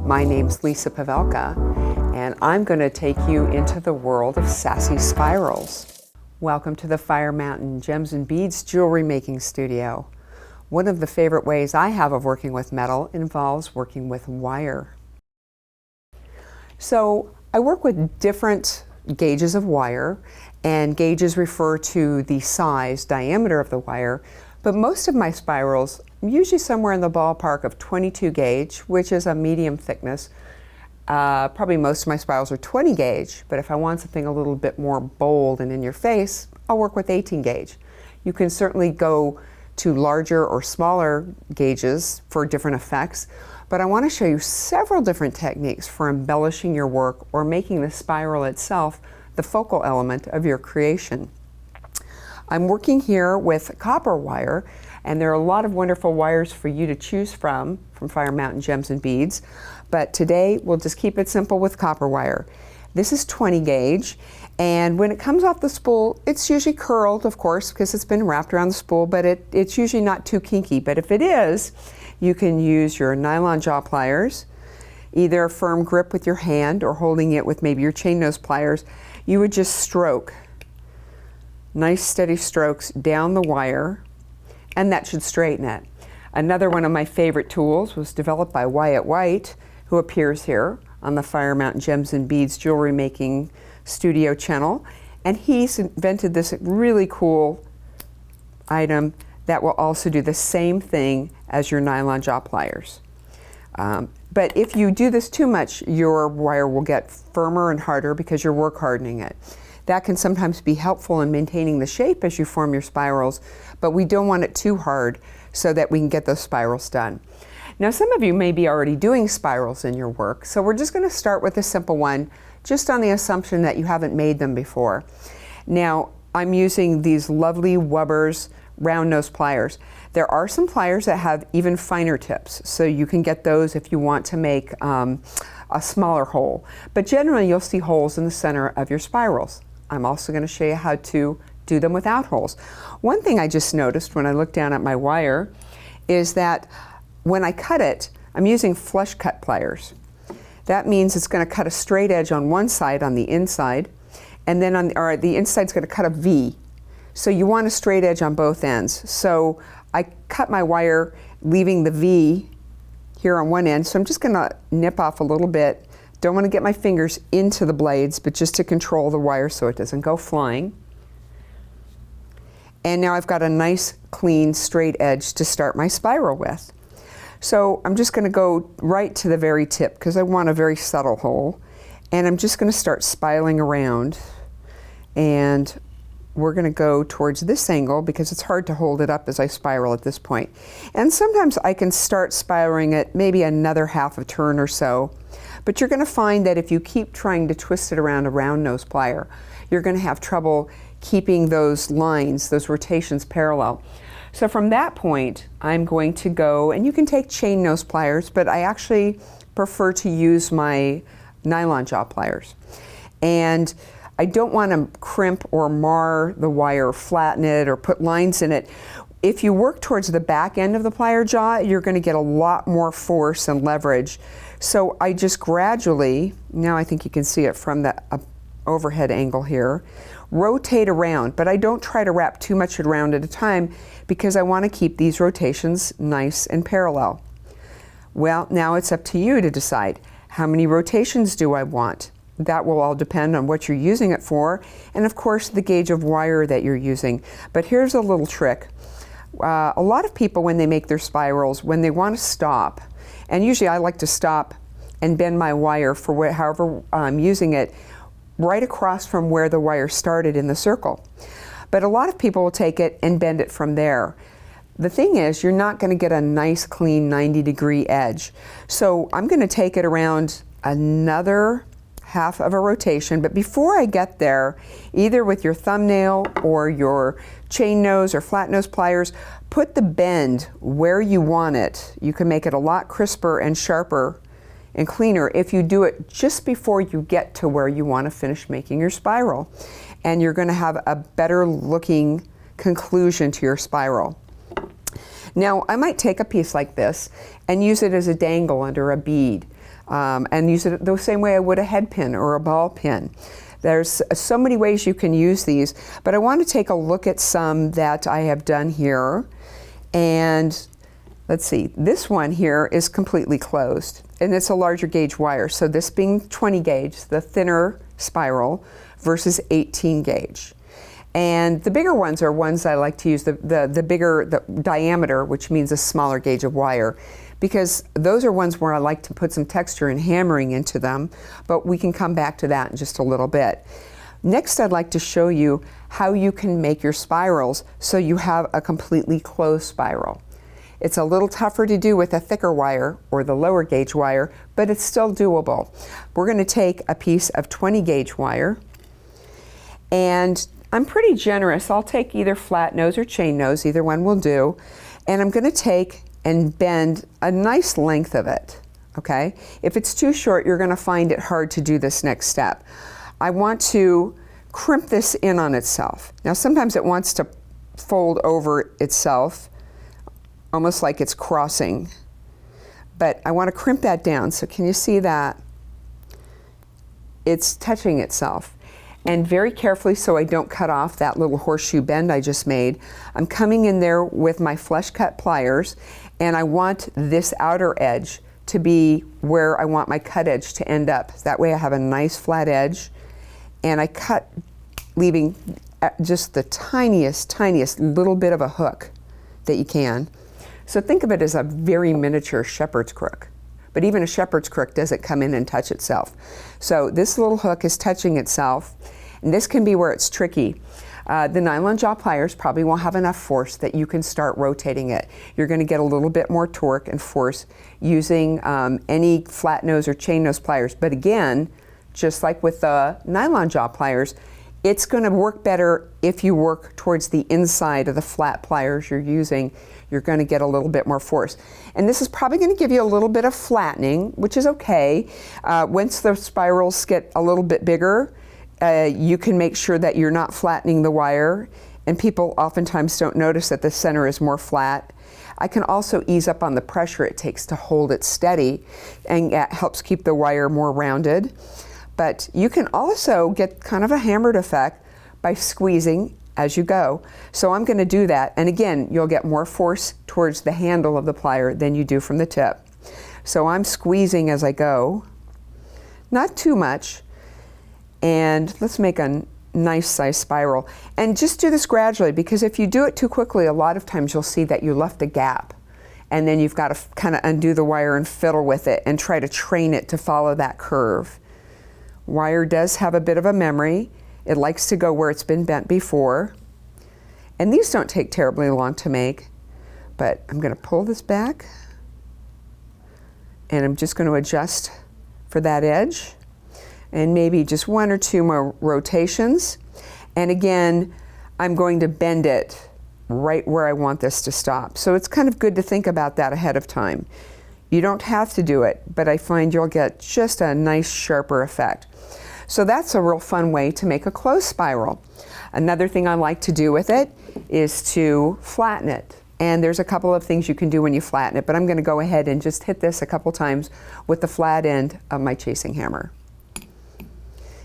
My name's Lisa Pavelka, and I'm going to take you into the world of sassy spirals. Welcome to the Fire Mountain Gems and Beads Jewelry Making Studio. One of the favorite ways I have of working with metal involves working with wire. So I work with different gauges of wire, and gauges refer to the size, diameter of the wire, but most of my spirals, usually somewhere in the ballpark of 22 gauge, which is a medium thickness. Probably most of my spirals are 20 gauge, but if I want something a little bit more bold and in your face, I'll work with 18 gauge. You can certainly go to larger or smaller gauges for different effects, but I want to show you several different techniques for embellishing your work or making the spiral itself the focal element of your creation. I'm working here with copper wire, and there are a lot of wonderful wires for you to choose from Fire Mountain Gems and Beads, but today we'll just keep it simple with copper wire. This is 20 gauge, and when it comes off the spool, it's usually curled, of course, because it's been wrapped around the spool, but it's usually not too kinky. But if it is, you can use your nylon jaw pliers, either a firm grip with your hand or holding it with maybe your chain nose pliers. You would just stroke, nice steady strokes down the wire, and that should straighten it. Another one of my favorite tools was developed by Wyatt White, who appears here on the Fire Mountain Gems and Beads Jewelry Making Studio channel, and he's invented this really cool item that will also do the same thing as your nylon jaw pliers. But if you do this too much, your wire will get firmer and harder because you're work hardening it. That can sometimes be helpful in maintaining the shape as you form your spirals, but we don't want it too hard so that we can get those spirals done. Now, some of you may be already doing spirals in your work, so we're just going to start with a simple one, just on the assumption that you haven't made them before. Now, I'm using these lovely Weber's round nose pliers. There are some pliers that have even finer tips, so you can get those if you want to make a smaller hole. But generally, you'll see holes in the center of your spirals. I'm also going to show you how to do them without holes. One thing I just noticed when I looked down at my wire is that when I cut it, I'm using flush cut pliers. That means it's going to cut a straight edge on one side on the inside, and then the inside's going to cut a V. So you want a straight edge on both ends. So I cut my wire leaving the V here on one end, so I'm just going to nip off a little bit. Don't want to get my fingers into the blades, but just to control the wire so it doesn't go flying. And now I've got a nice, clean, straight edge to start my spiral with. So I'm just going to go right to the very tip because I want a very subtle hole. And I'm just going to start spiraling around. And we're going to go towards this angle because it's hard to hold it up as I spiral at this point. And sometimes I can start spiraling it maybe another half a turn or so. But you're going to find that if you keep trying to twist it around a round nose plier, you're going to have trouble keeping those lines, those rotations parallel. So from that point, I'm going to go, and you can take chain nose pliers, but I actually prefer to use my nylon jaw pliers. And I don't want to crimp or mar the wire, flatten it, or put lines in it. If you work towards the back end of the plier jaw, you're going to get a lot more force and leverage. So I just gradually, now I think you can see it from the overhead angle here, rotate around, but I don't try to wrap too much around at a time because I want to keep these rotations nice and parallel. Well, now it's up to you to decide how many rotations do I want. That will all depend on what you're using it for, and of course the gauge of wire that you're using. But here's a little trick. A lot of people, when they make their spirals, when they want to stop, and usually I like to stop and bend my wire for however I'm using it, right across from where the wire started in the circle. But a lot of people will take it and bend it from there. The thing is, you're not going to get a nice, clean 90-degree edge. So I'm going to take it around another half of a rotation, but before I get there, either with your thumbnail or your chain nose or flat nose pliers, put the bend where you want it. You can make it a lot crisper and sharper and cleaner if you do it just before you get to where you want to finish making your spiral. And you're going to have a better looking conclusion to your spiral. Now, I might take a piece like this and use it as a dangle under a bead, and use it the same way I would a head pin or a ball pin. There's so many ways you can use these, but I want to take a look at some that I have done here. And let's see, this one here is completely closed, and it's a larger gauge wire. So this being 20 gauge, the thinner spiral, versus 18 gauge. And the bigger ones are ones I like to use, the bigger the diameter, which means a smaller gauge of wire, because those are ones where I like to put some texture and hammering into them, but we can come back to that in just a little bit. Next, I'd like to show you how you can make your spirals so you have a completely closed spiral. It's a little tougher to do with a thicker wire or the lower gauge wire, but it's still doable. We're going to take a piece of 20 gauge wire, and I'm pretty generous. I'll take either flat nose or chain nose, either one will do, and I'm going to take and bend a nice length of it, okay? If it's too short, you're going to find it hard to do this next step. I want to crimp this in on itself. Now, sometimes it wants to fold over itself, almost like it's crossing, but I want to crimp that down. So can you see that? It's touching itself. And very carefully, so I don't cut off that little horseshoe bend I just made, I'm coming in there with my flush cut pliers, and I want this outer edge to be where I want my cut edge to end up. That way I have a nice flat edge, and I cut, leaving just the tiniest little bit of a hook that you can. So think of it as a very miniature shepherd's crook. But even a shepherd's crook doesn't come in and touch itself. So this little hook is touching itself, and this can be where it's tricky. The nylon jaw pliers probably won't have enough force that you can start rotating it. You're going to get a little bit more torque and force using any flat nose or chain nose pliers. But again, just like with the nylon jaw pliers, it's going to work better if you work towards the inside of the flat pliers you're using. You're going to get a little bit more force. And this is probably going to give you a little bit of flattening, which is okay. Once the spirals get a little bit bigger, you can make sure that you're not flattening the wire, and people oftentimes don't notice that the center is more flat. I can also ease up on the pressure it takes to hold it steady, and that helps keep the wire more rounded. But you can also get kind of a hammered effect by squeezing as you go. So I'm going to do that, and again, you'll get more force towards the handle of the plier than you do from the tip. So I'm squeezing as I go, not too much, and let's make a nice size spiral. And just do this gradually, because if you do it too quickly, a lot of times you'll see that you left a gap, and then you've got to kind of undo the wire and fiddle with it and try to train it to follow that curve. Wire does have a bit of a memory. It likes to go where it's been bent before. And these don't take terribly long to make, but I'm going to pull this back, and I'm just going to adjust for that edge, and maybe just one or two more rotations. And again, I'm going to bend it right where I want this to stop. So it's kind of good to think about that ahead of time. You don't have to do it, but I find you'll get just a nice sharper effect. So that's a real fun way to make a closed spiral. Another thing I like to do with it is to flatten it. And there's a couple of things you can do when you flatten it, but I'm going to go ahead and just hit this a couple times with the flat end of my chasing hammer.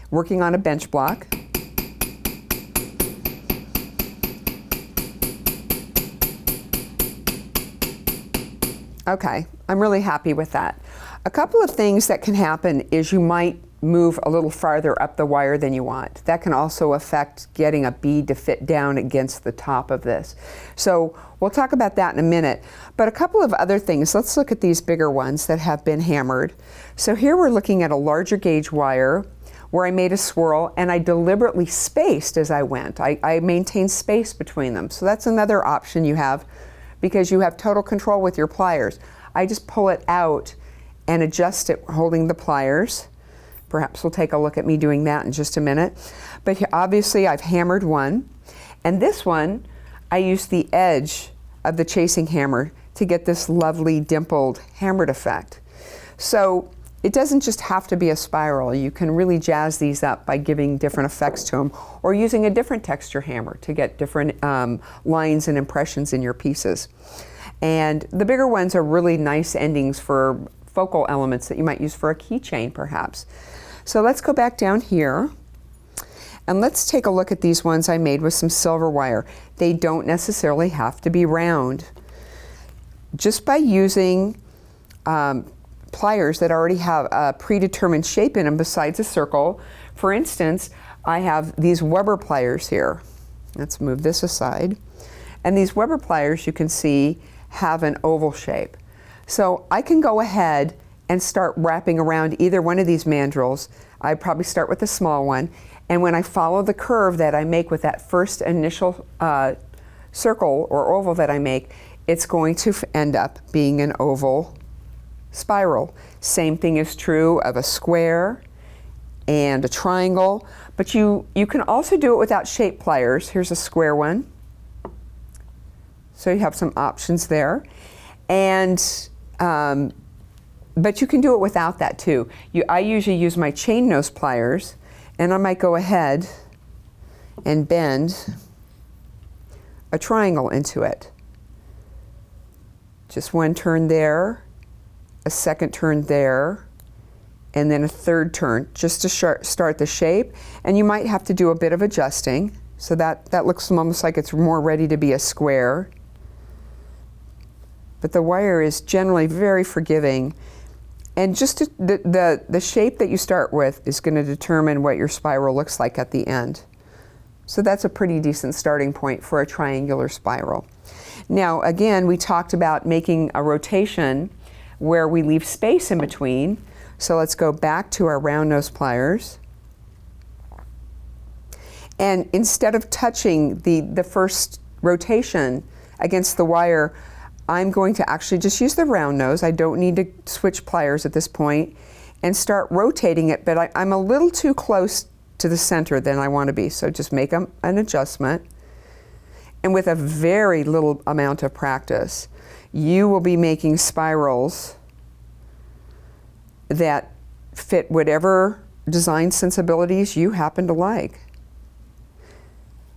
Working on a bench block. Okay, I'm really happy with that. A couple of things that can happen is you might move a little farther up the wire than you want. That can also affect getting a bead to fit down against the top of this. So we'll talk about that in a minute. But a couple of other things. Let's look at these bigger ones that have been hammered. So here we're looking at a larger gauge wire where I made a swirl, and I deliberately spaced as I went. I maintained space between them. So that's another option you have, because you have total control with your pliers. I just pull it out and adjust it holding the pliers. Perhaps we'll take a look at me doing that in just a minute. But here, obviously I've hammered one, and this one I used the edge of the chasing hammer to get this lovely dimpled hammered effect. So it doesn't just have to be a spiral. You can really jazz these up by giving different effects to them, or using a different texture hammer to get different lines and impressions in your pieces. And the bigger ones are really nice endings for focal elements that you might use for a keychain perhaps. So let's go back down here and let's take a look at these ones I made with some silver wire. They don't necessarily have to be round. Just by using pliers that already have a predetermined shape in them besides a circle. For instance, I have these Weber pliers here. Let's move this aside. And these Weber pliers, you can see, have an oval shape. So I can go ahead and start wrapping around either one of these mandrels. I probably start with the small one, and when I follow the curve that I make with that first initial circle or oval that I make, it's going to end up being an oval spiral. Same thing is true of a square and a triangle, but you can also do it without shape pliers. Here's a square one. So you have some options there. And but you can do it without that too. I usually use my chain nose pliers, and I might go ahead and bend a triangle into it. Just one turn there, a second turn there, and then a third turn just to start the shape. And you might have to do a bit of adjusting, so that looks almost like it's more ready to be a square. But the wire is generally very forgiving. And just the shape that you start with is going to determine what your spiral looks like at the end. So that's a pretty decent starting point for a triangular spiral. Now, again, we talked about making a rotation where we leave space in between. So let's go back to our round nose pliers. And instead of touching the first rotation against the wire, I'm going to actually just use the round nose. I don't need to switch pliers at this point, and start rotating it, but I'm a little too close to the center than I want to be. So just make an adjustment. And with a very little amount of practice, you will be making spirals that fit whatever design sensibilities you happen to like.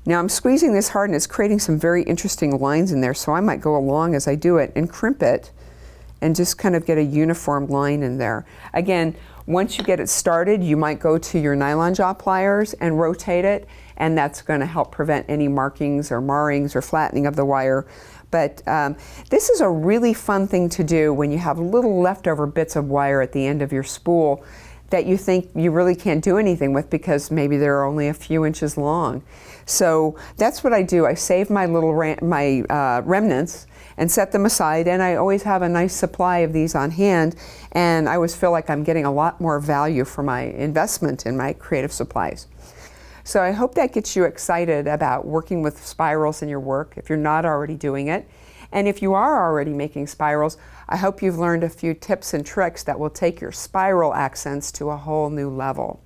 Now I'm squeezing this hard and it's creating some very interesting lines in there, so I might go along as I do it and crimp it and just kind of get a uniform line in there. Again, once you get it started, you might go to your nylon jaw pliers and rotate it, and that's going to help prevent any markings or marrings or flattening of the wire. But this is a really fun thing to do when you have little leftover bits of wire at the end of your spool that you think you really can't do anything with because maybe they're only a few inches long. So that's what I do. I save my little remnants and set them aside, and I always have a nice supply of these on hand, and I always feel like I'm getting a lot more value for my investment in my creative supplies. So I hope that gets you excited about working with spirals in your work if you're not already doing it. And if you are already making spirals, I hope you've learned a few tips and tricks that will take your spiral accents to a whole new level.